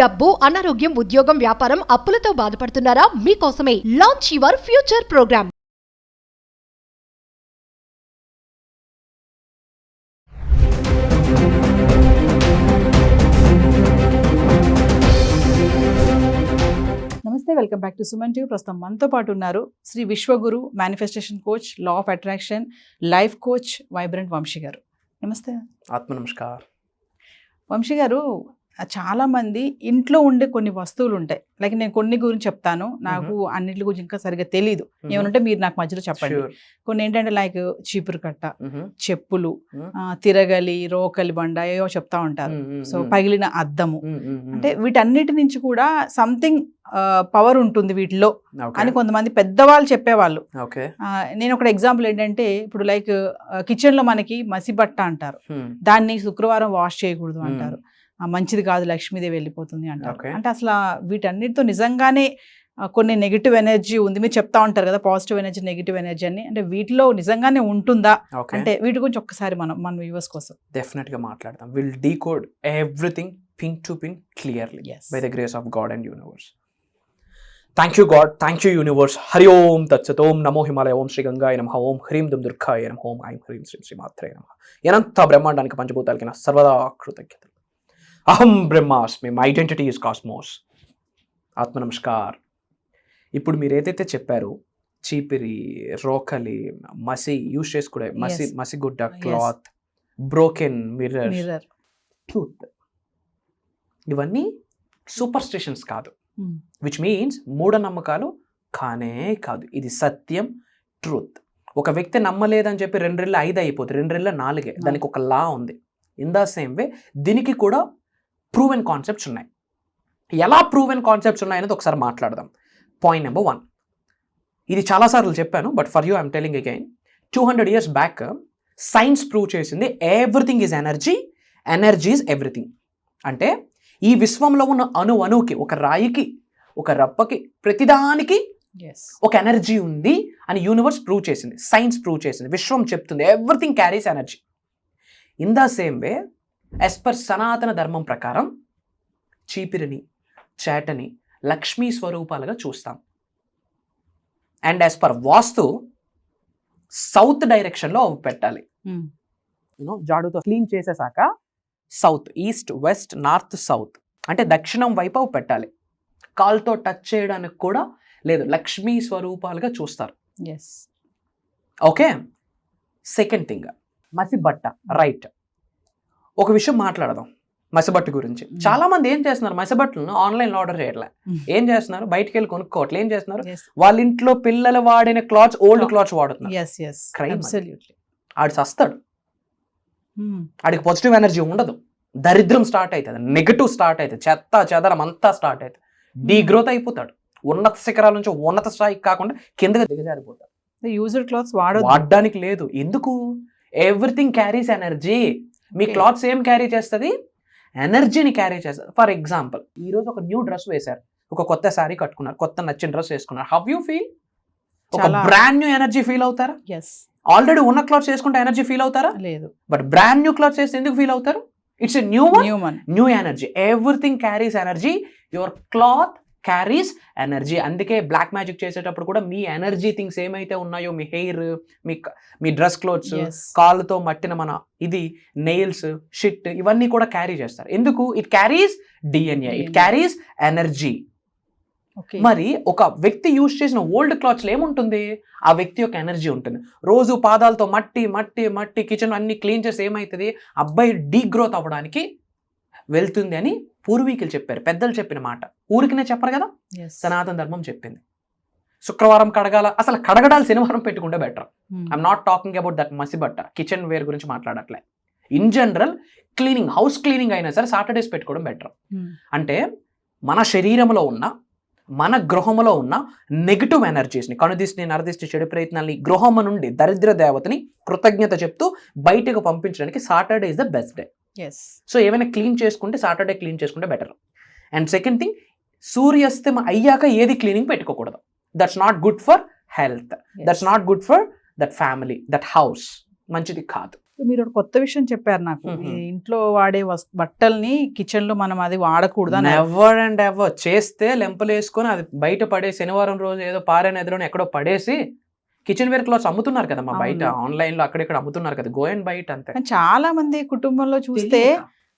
డబ్బు, అనారోగ్యం, ఉద్యోగం, వ్యాపారం, అప్పులతో బాధపడుతున్నారా? మీకోసమే లాంచ్ యువర్ ఫ్యూచర్ ప్రోగ్రామ్. నమస్తే, welcome back to Suman TV. ప్రస్తుతం మనతో పాటు ఉన్నారు Shri Vishwaguru, manifestation coach, law of attraction, life coach, vibrant Vamsi garu. నమస్తే. ఆత్మ నమస్కార్. వంశీ గారు, చాలా మంది ఇంట్లో ఉండే కొన్ని వస్తువులు ఉంటాయి. లైక్ నేను కొన్ని గురించి చెప్తాను, నాకు అన్నిటి గురించి ఇంకా సరిగ్గా తెలియదు. ఏమనంటే మీరు నాకు మధ్యలో చెప్పండి. కొన్ని ఏంటంటే లైక్ చీపురు కట్ట, చెప్పులు, తిరగలి, రోకలి బండ, ఏవో చెప్తా ఉంటారు. సో పగిలిన అద్దము, అంటే వీటన్నిటి నుంచి కూడా సంథింగ్ పవర్ ఉంటుంది వీటిలో అని కొంతమంది పెద్దవాళ్ళు చెప్పేవాళ్ళు. నేను ఒక ఎగ్జాంపుల్ ఏంటంటే, ఇప్పుడు లైక్ కిచెన్ లో మనకి మసిబట్ట అంటారు, దాన్ని శుక్రవారం వాష్ చేయకూడదు అంటారు, మంచిది కాదు, లక్ష్మీదేవి వెళ్ళిపోతుంది అంటారు. అంటే అసలు వీటన్నిటితో నిజంగానే కొన్ని నెగిటివ్ ఎనర్జీ ఉంది. మీరు చెప్తా ఉంటారు కదా, పాజిటివ్ ఎనర్జీ, నెగిటివ్ ఎనర్జీ అని. అంటే వీటిలో నిజంగానే ఉంటుందా? అంటే వీటి గురించి ఒక్కసారి మన వ్యూవర్స్ కోసం డెఫినెట్ గా మాట్లాడతాం. Will decode everything pin to pin clearly by the grace of God and universe. Thank you God, thank you universe. Hari ఓం తత్సత్. ఓం నమో హిమాలయ, ఓం శ్రీ గంగాయ నమః, ఓం హ్రీం దుమ్ దుర్గాయ నమః, ఓం ఐం హ్రీం శ్రీ శ్రీమాత్రే నమః. అనంత బ్రహ్మాండానికి, పంచభూతాలకి నా సర్వదా కృతజ్ఞతలు. అహం బ్రహ్మాస్మి, మై ఐడెంటిటీ ఈజ్ కాస్మోస్. ఆత్మ నమస్కార్. ఇప్పుడు మీరు ఏదైతే చెప్పారో, చీపిరి, రోకలి, మసి యూజ్ చేసుకునే మసిగుడ్డ, క్లాత్, బ్రోకెన్ మిర్రర్, ట్రూత్, ఇవన్నీ సూపర్ స్టిషన్స్ కాదు, విచ్ మీన్స్ మూఢనమ్మకాలు కానే కాదు. ఇది సత్యం, ట్రూత్. ఒక వ్యక్తి నమ్మలేదని చెప్పి 2 రెళ్ళు 5 అయిపోతుంది, 2 రెళ్ళ 4. దానికి ఒక లా ఉంది. ఇన్ ద సేమ్ వే దీనికి కూడా ప్రూవెన్ కాన్సెప్ట్స్ ఉన్నాయి. ఎలా ప్రూవెన్ కాన్సెప్ట్స్ ఉన్నాయనేది ఒకసారి మాట్లాడదాం. పాయింట్ నెంబర్ 1, ఇది చాలాసార్లు చెప్పాను, but for you I'm telling again. 200 years బ్యాక్ సైన్స్ ప్రూవ్ చేసింది everything is energy, energy is everything. అంటే ఈ విశ్వంలో ఉన్న అణువుకి, ఒక రాయికి, ఒక రప్పకి, ప్రతిదానికి ఒక ఎనర్జీ ఉంది అని యూనివర్స్ ప్రూవ్ చేసింది, సైన్స్ ప్రూవ్ చేసింది, విశ్వం చెప్తుంది everything carries energy. In the same way as per సనాతన ధర్మం ప్రకారం చీపిరిని, చేటని లక్ష్మీ స్వరూపాలుగా చూస్తాం. And as per Vastu south డైరెక్షన్లో అవి పెట్టాలి. జాడుతో క్లీన్ చేసేసాక south, east, west, north, south అంటే దక్షిణం వైపు అవి పెట్టాలి. కాల్తో టచ్ చేయడానికి కూడా లేదు, లక్ష్మీ స్వరూపాలుగా చూస్తారు. ఓకే. సెకండ్ థింగ్, మసిబట్ట. రైట్, ఒక విషయం మాట్లాడదాం మసిబట్ట గురించి. చాలా మంది ఏం చేస్తున్నారు, మసిబట్టలను ఆన్లైన్లో ఆర్డర్ చేయట్లే. ఏం చేస్తున్నారు, బయటకు వెళ్ళి కొనుక్కోవట్లే. ఏం చేస్తున్నారు, వాళ్ళ ఇంట్లో పిల్లలు వాడిన క్లాత్స్, ఓల్డ్ క్లాత్స్ వాడుతున్నారు. ఆడు సస్తాడు, ఆడికి పాజిటివ్ ఎనర్జీ ఉండదు, దరిద్రం స్టార్ట్ అవుతుంది, నెగటివ్ స్టార్ట్ అవుతుంది, చెత్త చెదరం అంతా స్టార్ట్ అవుతుంది, డీగ్రోత్ అయిపోతాడు, ఉన్నత శిఖరాల నుంచి ఉన్నత స్థాయికి కాకుండా కిందగా దిగజారిపోతాడు. యూజర్ క్లాత్స్ వాడడానికి లేదు. ఎందుకు? Everything carries energy. మీ క్లాత్స్ ఏం క్యారీ చేస్తుంది? ఎనర్జీని క్యారీ చేస్తుంది. ఫర్ ఎగ్జాంపుల్, ఈరోజు ఒక న్యూ డ్రెస్ వేశారు, ఒక కొత్త శారీ కట్టుకున్నారు, కొత్త నచ్చిన డ్రెస్ వేసుకున్నారు. How you feel? ఒక బ్రాండ్ న్యూ ఎనర్జీ ఫీల్ అవుతారా? ఆల్రెడీ ఉన్న క్లాత్స్ వేసుకుంటే ఎనర్జీ ఫీల్ అవుతారా? లేదు. బట్ బ్రాండ్ న్యూ క్లాత్స్ వేస్తే ఎందుకు ఫీల్ అవుతారు? It's a new energy. Everything carries energy. Your cloth carries energy. అందుకే బ్లాక్ మ్యాజిక్ చేసేటప్పుడు కూడా మీ ఎనర్జీ థింగ్స్ ఏమైతే ఉన్నాయో, మీ హెయిర్, మీ డ్రెస్ క్లోత్స్, కాళ్ళతో మట్టిన మన ఇది నెయిల్స్, షిట్, ఇవన్నీ కూడా క్యారీ చేస్తారు. ఎందుకు? It carries DNA, it carries energy. మరి ఒక వ్యక్తి యూజ్ చేసిన ఓల్డ్ క్లాత్స్లో ఏముంటుంది? ఆ వ్యక్తి యొక్క ఎనర్జీ ఉంటుంది. రోజు పాదాలతో మట్టి మట్టి మట్టి కిచెన్ అన్ని క్లీన్ చేసి ఏమవుతుంది? అబ్బాయి డీగ్రోత్ అవ్వడానికి వెళ్తుంది అని పూర్వీకులు చెప్పారు, పెద్దలు చెప్పిన మాట. ఊరికినే చెప్పరు కదా, సనాతన ధర్మం చెప్పింది. శుక్రవారం కడగాల, అసలు కడగడాలు శనివారం పెట్టుకుంటే better. I'm not talking about that మసిబట్ట, కిచెన్ వేర్ గురించి మాట్లాడట్లే. In general cleaning, house cleaning అయినా సరే సాటర్డేస్ పెట్టుకోవడం బెటర్. అంటే మన శరీరంలో ఉన్న, మన గృహంలో ఉన్న నెగిటివ్ ఎనర్జీస్ని, కనుదిష్టి, నరదిష్టి, చెడు ప్రయత్నాల్ని, గృహం నుండి దరిద్ర దేవతని కృతజ్ఞత చెప్తూ బయటకు పంపించడానికి Saturday is the best day. So ఏమైనా క్లీన్ చేసుకుంటే సాటర్డే క్లీన్ చేసుకుంటే బెటర్. అండ్ సెకండ్ థింగ్, సూర్యాస్తమయం అయ్యాక ఏది క్లీనింగ్ పెట్టుకోకూడదు. That's not good for health, that's not good for that family, that house. మంచిది కాదు. మీరు ఒక కొత్త విషయం చెప్పారు నాకు, Mhm. ఈ ఇంట్లో వాడే బట్టల్ని కిచెన్ లో మనం అది వాడకూడదు అని. Never and ever. చేస్తే లెంపలు వేసుకొని అది బయట పడేసి శనివారం రోజు ఏదో పారే నదిలోనే ఎక్కడో పడేసి కిచెన్ వేర్ క్లాత్స్ అమ్ముతున్నారు కదా మా బయట, అవును. ఆన్లైన్ లో అక్కడిక్కడ అమ్ముతున్నారు కదా, గో అండ్ బయట అంతే. కానీ చాలా మంది కుటుంబంలో చూస్తే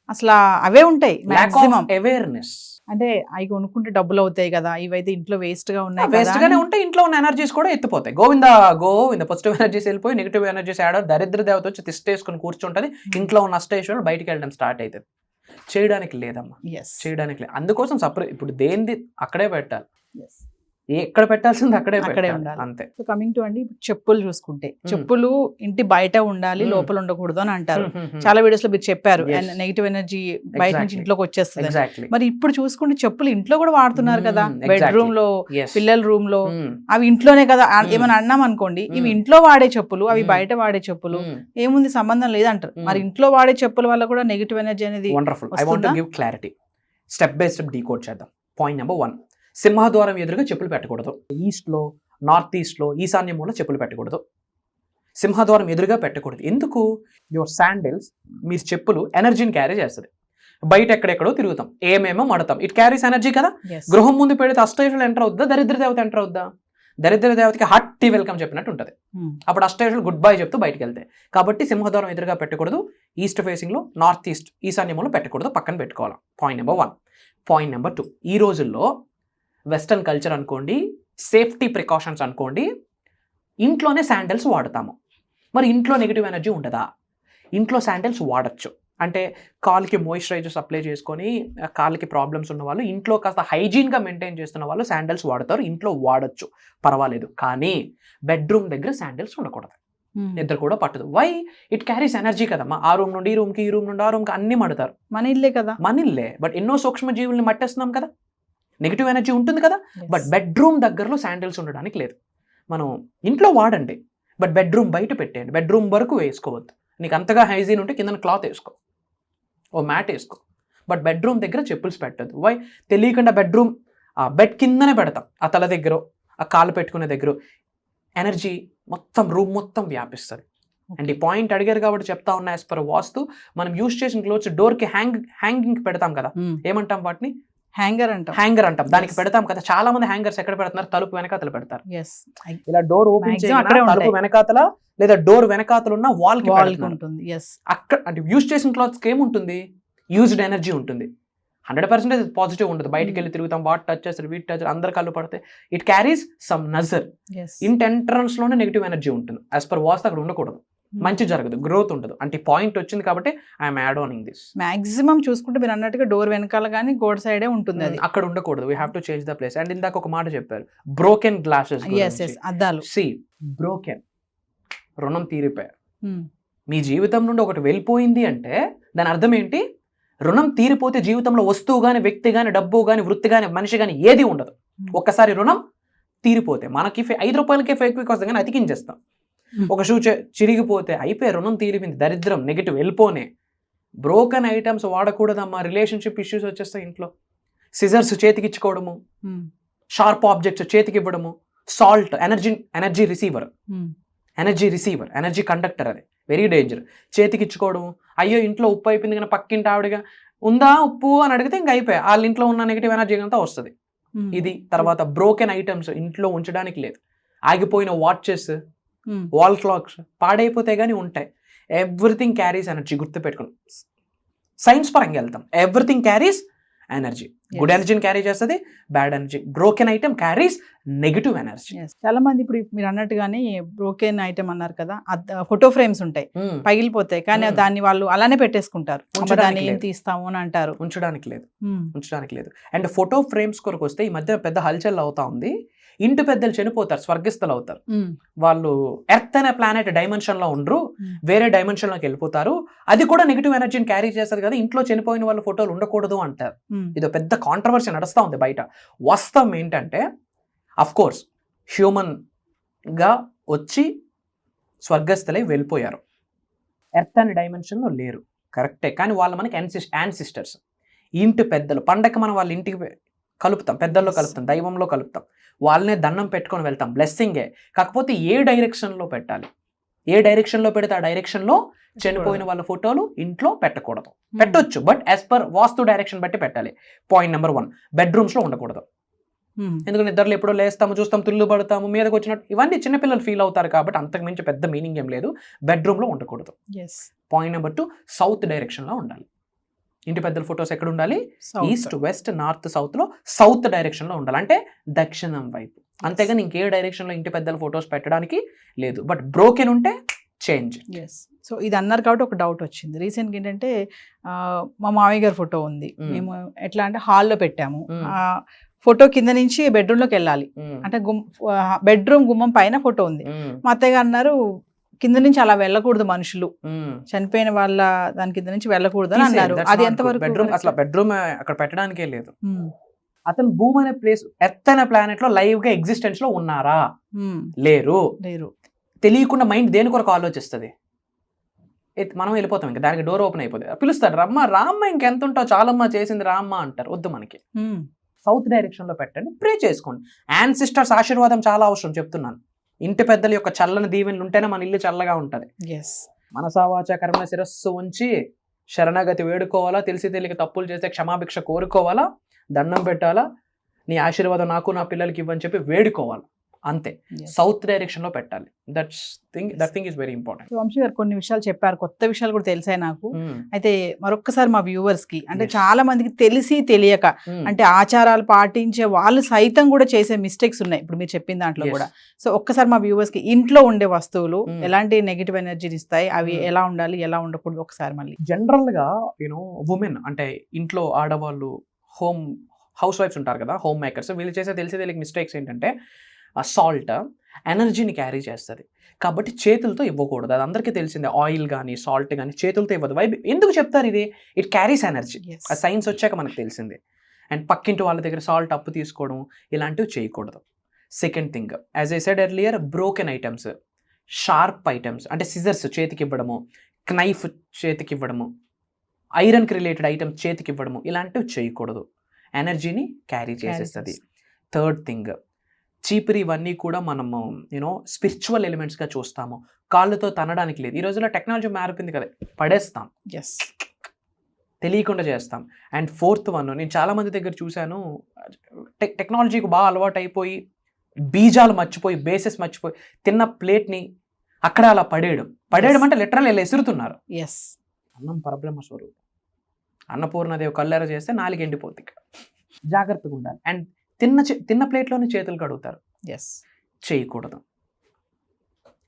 అసలు అవే ఉంటాయి మాక్సిమం. అవేర్నెస్. అంటే అవి కొనుక్కుంటే డబ్బులు అవుతాయి కదా, ఇవైతే ఇంట్లో వేస్ట్ గా ఉన్నాయి వేస్ట్ కదా గానే అని. ఉంటే ఇంట్లో ఉన్న ఎనర్జీస్ కూడా ఎత్తిపోతాయి. గోవింద పాజిటివ్ ఎనర్జీస్ వెళ్ళిపోయి నెగిటివ్ ఎనర్జీస్ యాడ్ అవుతాయి. దరిద్ర దేవత వచ్చి తిష్టేసుకుని కూర్చుంటది, ఇంట్లో ఉన్న అష్టేశ్వరులు బయటికి వెళ్ళడం స్టార్ట్ అవుతుంది. చేయడానికి లేదమ్మా, Yes. చేయడానికి లేదు. అందుకోసం సపరేట్ ఇప్పుడు దేనిది అక్కడే పెట్టాలి, Yes. ఎక్కడ పెట్టాల్సింది అక్కడే అక్కడే పెట్టాలి ఉండాలి. అంతే. సో కమింగ్ టు అండి, చెప్పులు చూసుకుంటే చెప్పులు ఇంటి బయట ఉండాలి, లోపల ఉండకూడదు అని అంటారు. చాలా వీడియోస్ లో మీరు చెప్పారు Yes. నెగిటివ్ ఎనర్జీ బయట నుంచి Exactly. ఇంట్లోకి వచ్చేస్తుంది. ఎగ్జాక్ట్లీ. మరి ఇప్పుడు చూసుకుంటే చెప్పులు ఇంట్లో కూడా వాడుతున్నారు కదా, Exactly. బెడ్రూమ్ లో, Yes. పిల్లల రూమ్ లో, అవి ఇంట్లోనే కదా. ఏమైనా అన్నాం అనుకోండి, ఇవి ఇంట్లో వాడే చెప్పులు, అవి బయట వాడే చెప్పులు, ఏముంది సంబంధం లేదంటారు. మరి ఇంట్లో వాడే చెప్పుల వల్ల కూడా నెగిటివ్ ఎనర్జీ అనేది wonderful. I want to give clarity. Step by step decode చేద్దాం. పాయింట్ నెంబర్ 1, సింహద్వారం ఎదురుగా చెప్పులు పెట్టకూడదు. ఈస్ట్ లో, నార్త్ ఈస్ట్ లో, ఈశాన్యంలో చెప్పులు పెట్టకూడదు. సింహద్వారం ఎదురుగా పెట్టకూడదు. ఎందుకు? యువర్ శాండిల్స్, మీ చెప్పులు ఎనర్జీని క్యారీ చేస్తుంది. బయట ఎక్కడెక్కడో తిరుగుతాం, ఏమేమో మడతాం, ఇట్ క్యారీస్ ఎనర్జీ కదా. Yes. గృహం ముందు పెడితే అష్టైషులు ఎంటర్ అవుద్దా, దరిద్ర దేవత ఎంటర్ అవుద్దా? దరిద్ర దేవతకి హార్టీ వెల్కమ్ చెప్పినట్టు ఉంటుంది. అప్పుడు అష్టైషులు గుడ్ బై చెప్తూ బయటకు వెళ్తాయి. కాబట్టి సింహద్వారం ఎదురుగా పెట్టకూడదు. ఈస్ట్ ఫేసింగ్ లో, నార్త్ ఈస్ట్, ఈశాన్యంలో పెట్టకూడదు, పక్కన పెట్టుకోవాలి. Point number 1. పాయింట్ నెంబర్ 2, ఈ రోజుల్లో వెస్టర్న్ కల్చర్ అనుకోండి, సేఫ్టీ ప్రికాషన్స్ అనుకోండి, ఇంట్లోనే శాండిల్స్ వాడతాము. మరి ఇంట్లో నెగిటివ్ ఎనర్జీ ఉండదా? ఇంట్లో శాండిల్స్ వాడచ్చు. అంటే కాలుకి మాయిశ్చరైజర్స్ అప్లై చేసుకొని కాళ్ళకి ప్రాబ్లమ్స్ ఉన్న వాళ్ళు, ఇంట్లో కాస్త హైజీన్గా మెయింటైన్ చేస్తున్న వాళ్ళు శాండిల్స్ వాడతారు, ఇంట్లో వాడచ్చు, పర్వాలేదు. కానీ బెడ్రూమ్ దగ్గర శాండిల్స్ ఉండకూడదు, నిద్ర కూడా పట్టదు. వై? ఇట్ క్యారీస్ ఎనర్జీ కదమ్మా. ఆ రూమ్ నుండి ఈ రూమ్కి, ఈ రూమ్ నుండి ఆ రూమ్కి అన్ని మడతారు. మన ఇల్లే కదా, మన ఇల్లే, బట్ ఎన్నో సూక్ష్మ జీవుల్ని మట్టేస్తున్నాం కదా, నెగిటివ్ ఎనర్జీ ఉంటుంది కదా. బట్ బెడ్రూమ్ దగ్గరలో శాండిల్స్ ఉండడానికి లేదు. మనం ఇంట్లో వాడండి, బట్ బెడ్రూమ్ బయట పెట్టేయండి. బెడ్రూమ్ వరకు వేసుకోవద్దు. నీకు అంతగా హైజీన్ ఉంటే కింద క్లాత్ వేసుకో, ఓ మ్యాట్ వేసుకో, బట్ బెడ్రూమ్ దగ్గర చెప్పుల్స్ పెట్టద్దు. వై? తెలియకుండా బెడ్రూమ్ ఆ బెడ్ కిందనే పెడతాం, ఆ తల దగ్గర, ఆ కాలు పెట్టుకునే దగ్గర ఎనర్జీ మొత్తం రూమ్ మొత్తం వ్యాపిస్తుంది. అండ్ ఈ పాయింట్ అడిగారు కాబట్టి చెప్తా ఉన్నా, యాజ్ పర్ వాస్తు మనం యూజ్ చేసిన క్లోత్స్ డోర్కి హ్యాంగింగ్ పెడతాం కదా, ఏమంటాం వాటిని? హ్యాంగర్ అంటాం. దానికి పెడతాం కదా. చాలా మంది హ్యాంగర్స్ ఎక్కడ పెడుతున్నారు? తలుపు వెనకాతలు పెడతారు. Yes. ఇలా డోర్ ఓపెన్ Maximum చేయగానే అక్కడే తలుపు ఉంటాయి. వెనకాతల లేదా డోర్ వెనకాతలు ఉన్న వాల్ కి ఉంటుంది. Yes. అక్కడ అంటే యూజ్ చేసిన క్లాత్స్ కి ఏముంటుంది? యూజ్డ్ ఎనర్జీ ఉంటుంది. 100% పాజిటివ్ ఉంటుంది. బయటికి వెళ్ళి తిరుగుతాం, వాట్ టచ్ చేస్తారు, వీట్ టచ్, అందరు కళ్ళు పడితే it carries some Nazar. Yes. ఇంటి ఎంట్రన్స్ లోనే నెగిటివ్ ఎనర్జీ ఉంటుంది. యాజ్ పర్ వాస్తు అక్కడ ఉండకూడదు, మంచి జరగదు, గ్రోత్ ఉండదు. అంటే పాయింట్ వచ్చింది కాబట్టి ఐఎమ్ యాడ్ ఆనింగ్ దిస్. మాక్సిమం చూసుకుంటే మీరు అన్నట్టుగా డోర్ వెనకాల కానీ గోడ సైడే ఉంటుంది, అది అక్కడ ఉండకూడదు. We have to change the place. And ఇందాక ఒక మాట చెప్పారు, బ్రోకెన్ గ్లాసెస్. అద్దాలు. సి బ్రోకెన్, రుణం తీరిపోయారు. మీ జీవితం నుండి ఒకటి వెళ్ళిపోయింది అంటే దాని అర్థం ఏంటి? రుణం తీరిపోతే జీవితంలో వస్తువు కానీ, వ్యక్తి కానీ, డబ్బు కానీ, వృత్తి కానీ, మనిషి కానీ ఏది ఉండదు. ఒక్కసారి రుణం తీరిపోతే మనకి 5 రూపాయలకే ఫేక్ వీక్ వస్తుంది కానీ అతికించేస్తాం. ఒక షూ చిరిగిపోతే అయిపోయి, రుణం తీరిపోయింది, దరిద్రం నెగిటివ్ వెళ్ళిపోనే. బ్రోకెన్ ఐటమ్స్ వాడకూడదమ్మా. రిలేషన్షిప్ ఇష్యూస్ వచ్చేస్తాయి ఇంట్లో. సిజర్స్ చేతికి ఇచ్చుకోవడము, షార్ప్ ఆబ్జెక్ట్స్ చేతికి ఇవ్వడము, salt energy receiver, energy conductor, అది వెరీ డేంజర్. చేతికి ఇచ్చుకోవడం, అయ్యో ఇంట్లో ఉప్పు అయిపోయింది కానీ పక్కింటి ఆవిడగా ఉందా ఉప్పు అని అడిగితే ఇంక అయిపోయాయి, వాళ్ళ ఇంట్లో ఉన్న నెగిటివ్ ఎనర్జీ అంతా వస్తుంది. ఇది తర్వాత బ్రోకెన్ ఐటమ్స్ ఇంట్లో ఉంచడానికి లేదు. ఆగిపోయిన వాచెస్, వాల్ క్లాక్స్ పాడైపోతే కానీ ఉంటాయి. ఎవ్రీథింగ్ క్యారీస్ ఎనర్జీ, గుర్తుపెట్టుకోండి. సైన్స్ పరంగా వెళ్తాం, ఎవ్రీథింగ్ క్యారీస్ ఎనర్జీ. గుడ్ ఎనర్జీని క్యారీ చేస్తుంది, bad energy. Broken item carries negative energy. చాలా మంది ఇప్పుడు మీరు అన్నట్టుగానే బ్రోకెన్ ఐటమ్ అన్నారు కదా, ఫోటో ఫ్రేమ్స్ ఉంటాయి, పగిలిపోతాయి, కానీ దాన్ని వాళ్ళు అలానే పెట్టేసుకుంటారు. దాన్ని ఏం తీస్తాము అని అంటారు. ఉంచడానికి లేదు. అండ్ ఫోటో ఫ్రేమ్స్ కొరకు వస్తే ఈ మధ్య పెద్ద హల్చల్ అవుతా ఉంది. ఇంటి పెద్దలు చనిపోతారు, స్వర్గస్థులు అవుతారు. వాళ్ళు ఎర్త్ అనే ప్లానెట్ డైమెన్షన్ లో ఉండరు, వేరే డైమెన్షన్ లోకి వెళ్ళిపోతారు. అది కూడా నెగిటివ్ ఎనర్జీని క్యారీ చేస్తారు కదా. ఇంట్లో చనిపోయిన వాళ్ళ ఫోటోలు ఉండకూడదు అంటారు. ఇది పెద్ద కాంట్రవర్సీ నడుస్తూ ఉంది బయట. వాస్తవం ఏంటంటే, అఫ్ కోర్స్ హ్యూమన్ గా వచ్చి స్వర్గస్థులై వెళ్ళిపోయారు, ఎర్త్ అనే డైమెన్షన్ లో లేరు, కరెక్టే. కానీ వాళ్ళు మనకి యాన్సిస్టర్స్, ఇంటి పెద్దలు. పండగ మనం వాళ్ళ ఇంటికి కలుపుతాం, పెద్దల్లో కలుపుతాం, దైవంలో కలుపుతాం, వాళ్ళనే దండం పెట్టుకొని వెళ్తాం, బ్లెస్సింగే. కాకపోతే ఏ డైరెక్షన్లో పెట్టాలి, ఏ డైరెక్షన్ లో పెడితే ఆ డైరెక్షన్ లో చనిపోయిన వాళ్ళ ఫోటోలు ఇంట్లో పెట్టకూడదు. పెట్టొచ్చు, but as per vastu direction బట్టి పెట్టాలి. పాయింట్ నెంబర్ 1, బెడ్రూమ్స్ లో ఉండకూడదు. ఎందుకంటే నిద్రలు ఎప్పుడో లేస్తాము, చూస్తాం, తుల్లు పడతాము, మీదకి వచ్చినట్టు ఇవన్నీ చిన్నపిల్లలు ఫీల్ అవుతారు కాబట్టి అంతకు మించి పెద్ద మీనింగ్ ఏం లేదు. బెడ్రూమ్ లో ఉండకూడదు. పాయింట్ నెంబర్ 2, సౌత్ డైరెక్షన్ లో ఉండాలి. ఇంటి పెద్దల ఫొటోస్ ఎక్కడ ఉండాలి? ఈస్ట్, వెస్ట్, నార్త్, సౌత్ లో సౌత్ డైరెక్షన్ లో ఉండాలి, అంటే దక్షిణం వైపు. అంతేగాని ఇంకే డైరెక్షన్ లో ఇంటి పెద్దల ఫొటోస్ పెట్టడానికి లేదు. బట్ బ్రోకెన్ ఉంటే చేంజ్. సో ఇది అన్నారు కాబట్టి ఒక డౌట్ వచ్చింది రీసెంట్గా. ఏంటంటే మా మామయ్య గారి ఫోటో ఉంది, మేము ఎట్లా అంటే హాల్లో పెట్టాము. ఫోటో కింద నుంచి బెడ్రూమ్ లోకి వెళ్ళాలి, అంటే బెడ్రూమ్ గుమ్మం పైన ఫోటో ఉంది. మా అత్తయ్య గారు అన్నారు కింద నుంచి అలా వెళ్ళకూడదు, మనుషులు చనిపోయిన వాళ్ళ దాని కింద నుంచి వెళ్ళకూడదు అని అన్నారు. అది ఎంతవరకు? బెడ్రూమ్ అసలు బెడ్రూమ్ అక్కడ పెట్టడానికే లేదు. అతను భూమి అనే ప్లేస్, ఎర్త్ అనే ప్లానెట్ లో లైవ్ గా ఎగ్జిస్టెన్స్ లో ఉన్నారా? లేరు. తెలియకుండా మైండ్ దేని కొరకు ఆలోచిస్తుంది? మనం వెళ్ళిపోతాం, ఇంకా దానికి డోర్ ఓపెన్ అయిపోతుంది. పిలుస్తాడు, రమ్మ రామ్మ, ఇంకెంత ఉంటావు, చాలమ్మ చేసింది రామ్మ అంటారు. వద్దు, మనకి సౌత్ డైరెక్షన్ లో పెట్టండి, ప్రే చేసుకోండి. యాన్సిస్టర్స్ ఆశీర్వాదం చాలా అవసరం, చెప్తున్నాను. ఇంటి పెద్దల యొక్క చల్లని దీవెనలు ఉంటేనే మన ఇల్లు చల్లగా ఉంటది. మనసావాచ కర్మ శిరస్సు ఉంచి శరణగతి వేడుకోవాలా, తెలిసి తెలియక తప్పులు చేస్తే క్షమాభిక్ష కోరుకోవాలా, దండం పెట్టాలా, నీ ఆశీర్వాదం నాకు నా పిల్లలకి ఇవ్వని చెప్పి వేడుకోవాలి, అంతే. సౌత్ డైరెక్షన్ లో పెట్టాలి. That thing is very important. Vamsi garu కొన్ని విషయాలు చెప్పారు, కొత్త విషయాలు కూడా తెలిసాయి నాకు. అయితే మరొక్కసారి మా వ్యూవర్స్ కి, అంటే చాలా మందికి తెలిసి తెలియక, అంటే ఆచారాలు పాటించే వాళ్ళు సైతం కూడా చేసే మిస్టేక్స్ ఉన్నాయి ఇప్పుడు మీరు చెప్పిన దాంట్లో కూడా. సో ఒక్కసారి మా వ్యూవర్స్ కి ఇంట్లో ఉండే వస్తువులు ఎలాంటి నెగిటివ్ ఎనర్జీని ఇస్తాయి, అవి ఎలా ఉండాలి, ఎలా ఉండకూడదు, ఒకసారి మళ్ళీ. జనరల్ గా ఉమెన్ అంటే ఇంట్లో ఆడవాళ్ళు, హౌస్ వైఫ్స్ ఉంటారు కదా, హోమ్ మేకర్స్, వీళ్ళు చేసే తెలిసి తెలియక మిస్టేక్స్ ఏంటంటే, ఆ సాల్ట్ ఎనర్జీని క్యారీ చేస్తుంది కాబట్టి చేతులతో ఇవ్వకూడదు. అది అందరికీ తెలిసిందే. ఆయిల్ కానీ సాల్ట్ కానీ చేతులతో ఇవ్వదు. ఎందుకు చెప్తారు ఇది? It carries energy. ఆ సైన్స్ వచ్చాక మనకు తెలిసింది. అండ్ పక్కింటి వాళ్ళ దగ్గర సాల్ట్ అప్పు తీసుకోవడం ఇలాంటివి చేయకూడదు. Second thing, as I said earlier, broken items, sharp items అంటే సిజర్స్ చేతికి ఇవ్వడము, నైఫ్ చేతికి ఇవ్వడము, ఐరన్కి రిలేటెడ్ ఐటమ్స్ చేతికి ఇవ్వడము, ఇలాంటివి చేయకూడదు. ఎనర్జీని క్యారీ చేసేస్తుంది. థర్డ్ థింగ్, చీపురి ఇవన్నీ కూడా మనము స్పిరిచువల్ ఎలిమెంట్స్గా చూస్తాము. కాళ్ళతో తనడానికి లేదు. ఈ రోజుల్లో టెక్నాలజీ మారిపోయింది కదా, పడేస్తాం, తెలియకుండా చేస్తాం. అండ్ ఫోర్త్ వన్, నేను చాలామంది దగ్గర చూశాను, టెక్నాలజీకి బాగా అలవాటు అయిపోయి బీజాలు మర్చిపోయి, బేసెస్ మర్చిపోయి, తిన్న ప్లేట్ని అక్కడ అలా పడేయడం అంటే లిటరల్ ఇలా ఎసురుతున్నారు. అన్నం పరబ్రహ్మ స్వరూపం. అన్నపూర్ణదేవి కళ్ళెర చేస్తే 4 ఎండిపోతుంది. జాగ్రత్తగా ఉండాలి. అండ్ తిన్న ప్లేట్లోనే చేతులు కడుగుతారు, చేయకూడదు.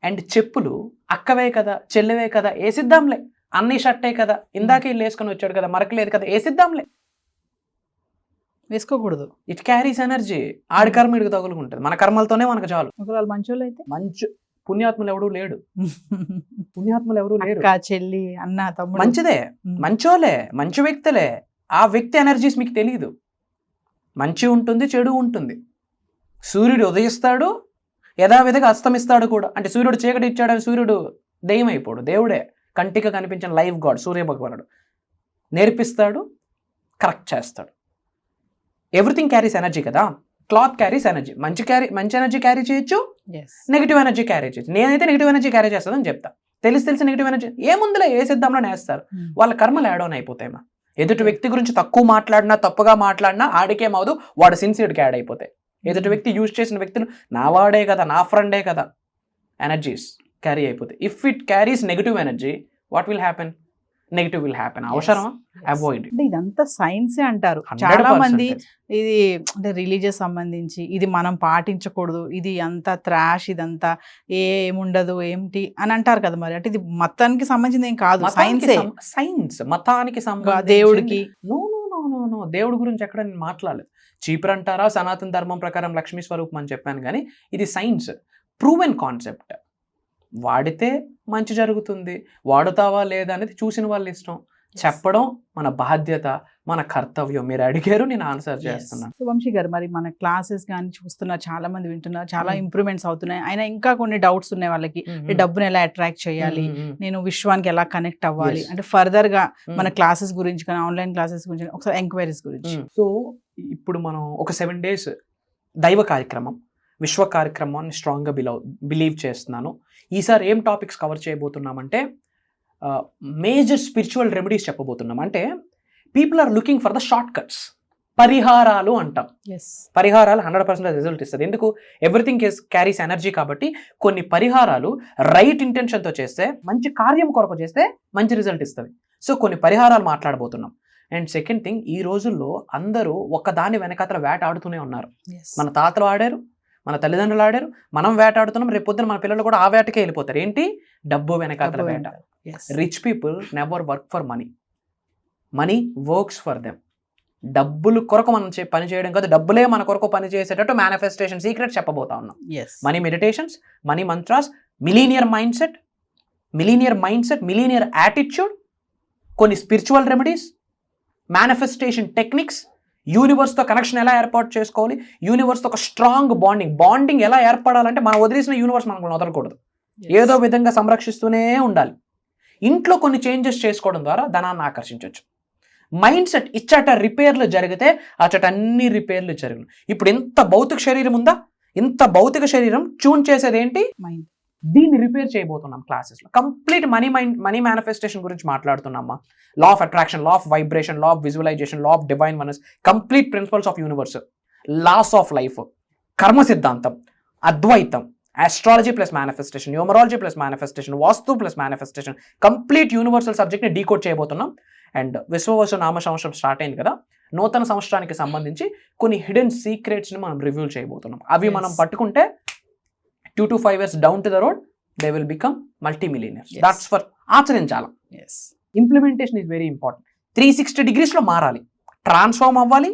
అండ్ చెప్పులు అక్కవే కదా, చెల్లెవే కదా, వేసిద్దాంలే, అన్నీ షర్టే కదా, ఇందాకే ఇల్లు వేసుకొని వచ్చాడు కదా, మరకలేదు కదా, వేసిద్దాంలే, వేసుకోకూడదు. It carries energy. ఆడి కర్మ ఇడికి తగులుకుంటుంది. మన కర్మలతోనే మనకు చాలు. మంచోళ్ళు అయితే పుణ్యాత్ములు ఎవరు లేడు. చెల్లి, అన్న, తమ్ముడు మంచిదే, మంచోలే, మంచి వ్యక్తులే. ఆ వ్యక్తి ఎనర్జీస్ మీకు తెలియదు. మంచి ఉంటుంది, చెడు ఉంటుంది. సూర్యుడు ఉదయిస్తాడు, యథావిధిగా అస్తమిస్తాడు కూడా. అంటే సూర్యుడు చీకటి ఇచ్చాడని సూర్యుడు దెయ్యం అయిపోడు. దేవుడే కంటికి కనిపించిన లైఫ్ గాడ్ సూర్య భగవానుడు నేర్పిస్తాడు, కరెక్ట్ చేస్తాడు. ఎవ్రీథింగ్ క్యారీస్ ఎనర్జీ కదా. Cloth carries energy. మంచి ఎనర్జీ క్యారీ చేయొచ్చు, నెగిటివ్ ఎనర్జీ క్యారీ చేయొచ్చు. నేనైతే నెగిటివ్ ఎనర్జీ క్యారీ చేస్తానని చెప్తా. తెలిసి నెగిటివ్ ఎనర్జీ ఏముందిలే, వేసేద్దాంలో వేస్తారు. వాళ్ళ కర్మలు యాడ్ ఆన్ అయిపోతాయి. ఎదుటి వ్యక్తి గురించి తక్కువ మాట్లాడినా, తప్పుగా మాట్లాడినా ఆడికేమవుదు, వాడు సిన్సియర్కి యాడ్ అయిపోతాయి. ఎదుటి వ్యక్తి యూజ్ చేసిన వ్యక్తులు నా వాడే కదా, నా ఫ్రెండే కదా, ఎనర్జీస్ క్యారీ అయిపోతాయి. If it carries negative energy, what will happen? Negative will happen. అవసరమా? అవాయిడ్. అంటే ఇదంతా సైన్సే అంటారు చాలా మంది. ఇది అంటే రిలీజియస్ సంబంధించి ఇది మనం పాటించకూడదు, ఇది అంతా త్రాష్, ఇదంతా ఏముండదు ఏంటి అని అంటారు కదా. మరి అంటే ఇది మతానికి సంబంధించింది ఏం కాదు, సైన్సే. సైన్స్ మతానికి సంబంధించి, దేవుడికి నో, దేవుడి గురించి ఎక్కడ నేను మాట్లాడలేదు. చీపురు అంటారా, సనాతన ధర్మం ప్రకారం లక్ష్మీ స్వరూపం అని చెప్పాను, కానీ ఇది సైన్స్, ప్రూవెన్ కాన్సెప్ట్. వాడితే మంచి జరుగుతుంది, వాడుతావా లేదా అనేది చూసిన వాళ్ళ ఇష్టం. చెప్పడం మన బాధ్యత, మన కర్తవ్యం. మీరు అడిగారు, నేను ఆన్సర్ చేస్తున్నాను. వంశీ గారు, మరి మన క్లాసెస్ కానీ చూస్తున్నారు, చాలా మంది వింటున్నారు, చాలా ఇంప్రూవ్మెంట్స్ అవుతున్నాయి. అయినా ఇంకా కొన్ని డౌట్స్ ఉన్నాయి వాళ్ళకి. డబ్బుని ఎలా అట్రాక్ట్ చేయాలి, నేను విశ్వానికి ఎలా కనెక్ట్ అవ్వాలి, అంటే ఫర్దర్ గా మన క్లాసెస్ గురించి కానీ, ఆన్లైన్ క్లాసెస్ గురించి, ఒకసారి ఎంక్వైరీస్ గురించి. సో ఇప్పుడు మనం ఒక 7 days దైవ కార్యక్రమం, విశ్వ కార్యక్రమాన్ని స్ట్రాంగ్గా బిలీవ్ చేస్తున్నాను. ఈసారి ఏం టాపిక్స్ కవర్ చేయబోతున్నామంటే మేజర్ స్పిరిచువల్ రెమెడీస్ చెప్పబోతున్నాం. అంటే people are looking for the short cuts, పరిహారాలు అంటాం. పరిహారాలు 100% రిజల్ట్ ఇస్తుంది. ఎందుకు? Everything carries energy. కాబట్టి కొన్ని పరిహారాలు రైట్ ఇంటెన్షన్తో చేస్తే, మంచి కార్యం కొరకు చేస్తే మంచి రిజల్ట్ ఇస్తుంది. సో కొన్ని పరిహారాలు మాట్లాడబోతున్నాం. అండ్ సెకండ్ థింగ్, ఈ రోజుల్లో అందరూ ఒకదాని వెనకాతల వేట ఆడుతూనే ఉన్నారు. మన తాతలు ఆడారు, మన తల్లిదండ్రులు ఆడారు, మనం వేట ఆడుతున్నాం. రేపు పొద్దున మన పిల్లలు కూడా ఆ వేటకే వెళ్ళిపోతారు. ఏంటి? డబ్బు వెనకాతల వేట. Rich people never work for money, money works for them. డబ్బులు కొరకు మనం పని చేయడం కాదు, డబ్బులే మన కొరకు పని చేసేటట్టు మేనిఫెస్టేషన్ సీక్రెట్ చెప్పబోతా ఉన్నాం. Money meditations, money mantras, millionaire mind set, millionaire attitude, కొన్ని స్పిరిచువల్ రెమెడీస్, మేనిఫెస్టేషన్ టెక్నిక్స్, యూనివర్స్తో కనెక్షన్ ఎలా ఏర్పాటు చేసుకోవాలి, యూనివర్స్తో ఒక స్ట్రాంగ్ బాండింగ్ ఎలా ఏర్పడాలంటే మనం వదిలేసిన యూనివర్స్ మనకు వదలకూడదు, ఏదో విధంగా సంరక్షిస్తూనే ఉండాలి. ఇంట్లో కొన్ని చేంజెస్ చేసుకోవడం ద్వారా ధనాన్ని ఆకర్షించవచ్చు. మైండ్ సెట్ ఇచ్చట రిపేర్లు జరిగితే అచ్చట అన్ని రిపేర్లు జరుగును. ఇప్పుడు ఇంత భౌతిక శరీరం ఉందా, ఇంత భౌతిక శరీరం ట్యూన్ చేసేది ఏంటి? మైండ్. దీన్ని రిపేర్ చేయబోతున్నాం క్లాసెస్లో. కంప్లీట్ మనీ మేనిఫెస్టేషన్ గురించి మాట్లాడుతున్నామా. Law of attraction, law of vibration, law of visualization, law of divine oneness, complete principles of universe, laws of life, కర్మ సిద్ధాంతం, అద్వైతం, astrology plus manifestation, numerology plus manifestation, Vastu plus manifestation, complete universal సబ్జెక్ట్ని decode చేయబోతున్నాం. And విశ్వవసు నామ సంవత్సరం start అయింది కదా, నూతన సంవత్సరానికి సంబంధించి కొన్ని హిడెన్ సీక్రెట్స్ని మనం రివ్యూ చేయబోతున్నాం. అవి మనం పట్టుకుంటే 2 to 5 years down to the road they will become multi millionaires. That's for ఆచరించాలి. Implementation is very important. 360 degreesలో మారాలి, ట్రాన్స్ఫార్మ్ అవ్వాలి,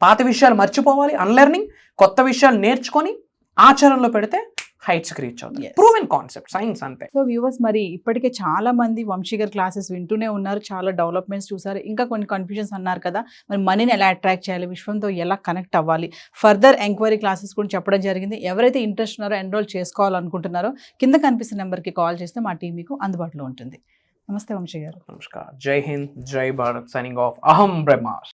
పాత విషయాలు మర్చిపోవాలి, అన్లెర్నింగ్, కొత్త విషయాలు నేర్చుకొని ఆచరణలో పెడితే హైట్స్కి రీచ్ అవుతుంది. ప్రూవెన్ కాన్సెప్ట్, సైన్స్ అంతే. సో వ్యూవర్స్, మరి ఇప్పటికే చాలా మంది వంశీ గారి క్లాసెస్ వింటూనే ఉన్నారు, చాలా డెవలప్మెంట్స్ చూసారు, ఇంకా కొన్ని కన్ఫ్యూజన్స్ అన్నారు కదా, మరి మనీని ఎలా అట్రాక్ట్ చేయాలి, విశ్వంతో ఎలా కనెక్ట్ అవ్వాలి, ఫర్దర్ ఎంక్వైరీ క్లాసెస్ కూడా చెప్పడం జరిగింది. ఎవరైతే ఇంట్రెస్ట్ ఉన్నారో, ఎన్రోల్ చేసుకోవాలనుకుంటున్నారో కింద కనిపిస్తున్న నెంబర్కి కాల్ చేస్తే మా టీం మీకు అందుబాటులో ఉంటుంది. నమస్తే వంశీ గారు. నమస్కారం. జై హింద్, జై భారత్. Signing off. అహం బ్రహ్మాస్.